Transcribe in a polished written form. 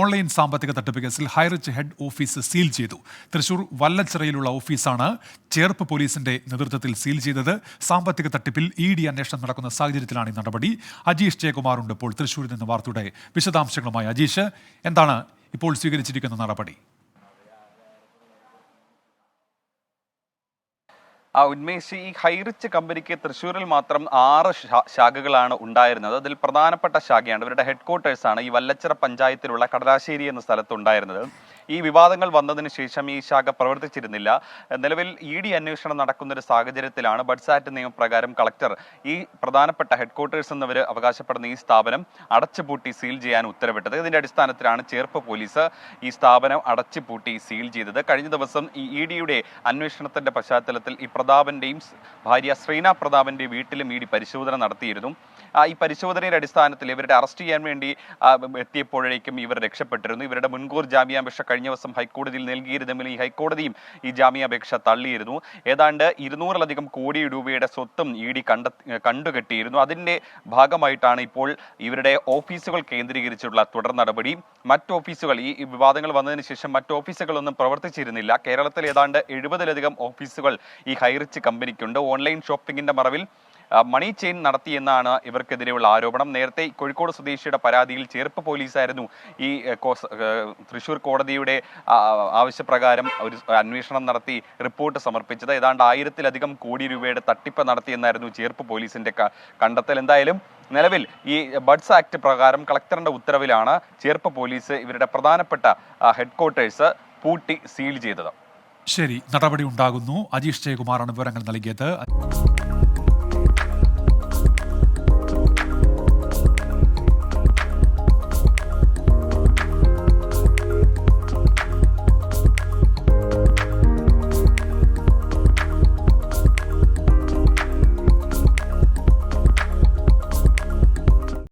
Online സാമ്പത്തിക തട്ടിപ്പ് കേസിൽ ഹൈറിച്ച് ഹെഡ് ഓഫീസ് സീൽ ചെയ്തു. തൃശൂർ വല്ലച്ചിറയിലുള്ള ഓഫീസാണ് ചേർപ്പ് പോലീസിന്റെ നേതൃത്വത്തിൽ സീൽ ചെയ്തത്. സാമ്പത്തിക തട്ടിപ്പിൽ ED അന്വേഷണം നടക്കുന്ന സാഹചര്യത്തിലാണ് ഈ നടപടി. അജീഷ് ജയകുമാറുണ്ട് ഇപ്പോൾ തൃശൂരിൽ നിന്ന് വാർത്തയുടെ വിശദാംശങ്ങളുമായി. അജീഷ്, എന്താണ് ഇപ്പോൾ സ്വീകരിച്ചിരിക്കുന്ന നടപടി? ഉന്മേഷ്, ഈ ഹൈറിച്ച് കമ്പനിക്ക് തൃശ്ശൂരിൽ മാത്രം 6 ശാഖകളാണ് ഉണ്ടായിരുന്നത്. അതിൽ പ്രധാനപ്പെട്ട ശാഖയാണ്, ഇവരുടെ ഹെഡ്ക്വാർട്ടേഴ്സാണ് ഈ വല്ലച്ചിറ പഞ്ചായത്തിലുള്ള കടലാശ്ശേരി എന്ന സ്ഥലത്തുണ്ടായിരുന്നത്. ഈ വിവാദങ്ങൾ വന്നതിന് ശേഷം ഈ ശാഖ പ്രവർത്തിച്ചിരുന്നില്ല. നിലവിൽ ED അന്വേഷണം നടക്കുന്ന ഒരു സാഹചര്യത്തിലാണ് ബഡ്സ് ആക്ട് നിയമപ്രകാരം കളക്ടർ ഈ പ്രധാനപ്പെട്ട ഹെഡ്ക്വാർട്ടേഴ്സ് എന്നവർ അവകാശപ്പെടുന്ന ഈ സ്ഥാപനം അടച്ചുപൂട്ടി സീൽ ചെയ്യാൻ ഉത്തരവിട്ടത്. ഇതിന്റെ അടിസ്ഥാനത്തിലാണ് ചേർപ്പ് പോലീസ് ഈ സ്ഥാപനം അടച്ചുപൂട്ടി സീൽ ചെയ്തത്. കഴിഞ്ഞ ദിവസം ഈ EDയുടെ അന്വേഷണത്തിന്റെ പശ്ചാത്തലത്തിൽ ഈ പ്രതാപന്റെയും ഭാര്യ ശ്രീന പ്രതാപന്റെ വീട്ടിലും ED പരിശോധന നടത്തിയിരുന്നു. ഈ പരിശോധനയുടെ അടിസ്ഥാനത്തിൽ ഇവരുടെ അറസ്റ്റ് ചെയ്യാൻ വേണ്ടി എത്തിയപ്പോഴേക്കും ഇവർ രക്ഷപ്പെട്ടിരുന്നു. ഇവരുടെ മുൻകൂർ ജാമ്യാപേക്ഷ കഴിഞ്ഞ ദിവസം ഹൈക്കോടതിയിൽ നൽകിയിരുന്നെങ്കിലും ഈ ഹൈക്കോടതിയും ഈ ജാമ്യാപേക്ഷ തള്ളിയിരുന്നു. ഏതാണ്ട് 200-ലധികം കോടി രൂപയുടെ സ്വത്തും ED കണ്ടുകെട്ടിയിരുന്നു. അതിന്റെ ഭാഗമായിട്ടാണ് ഇപ്പോൾ ഇവരുടെ ഓഫീസുകൾ കേന്ദ്രീകരിച്ചുള്ള തുടർ നടപടി. മറ്റ് ഓഫീസുകൾ, ഈ വിവാദങ്ങൾ വന്നതിന് ശേഷം മറ്റ് ഓഫീസുകളൊന്നും പ്രവർത്തിച്ചിരുന്നില്ല. കേരളത്തിൽ ഏതാണ്ട് 70-ലധികം ഓഫീസുകൾ ഈ ഹൈറിച്ച് കമ്പനിക്കുണ്ട്. ഓൺലൈൻ ഷോപ്പിംഗിന്റെ മറവിൽ മണി ചെയിൻ നടത്തിയെന്നാണ് ഇവർക്കെതിരെയുള്ള ആരോപണം. നേരത്തെ കോഴിക്കോട് സ്വദേശിയുടെ പരാതിയിൽ ചേർപ്പ് പോലീസായിരുന്നു ഈ തൃശൂർ കോടതിയുടെ ആവശ്യപ്രകാരം ഒരു അന്വേഷണം നടത്തി റിപ്പോർട്ട് സമർപ്പിച്ചത്. ഏതാണ്ട് 1000-ലധികം കോടി രൂപയുടെ തട്ടിപ്പ് നടത്തിയെന്നായിരുന്നു ചേർപ്പ് പോലീസിന്റെ കണ്ടെത്തൽ. എന്തായാലും നിലവിൽ ഈ ബഡ്സ് ആക്ട് പ്രകാരം കളക്ടറിന്റെ ഉത്തരവിലാണ് ചേർപ്പ് പോലീസ് ഇവരുടെ പ്രധാനപ്പെട്ട ഹെഡ്ക്വാർട്ടേഴ്സ് പൂട്ടി സീൽ ചെയ്തത്. ശരി, നടപടി ഉണ്ടാകുന്നു. അജീഷ് ജയകുമാറാണ് വിവരങ്ങൾ നൽകിയത്.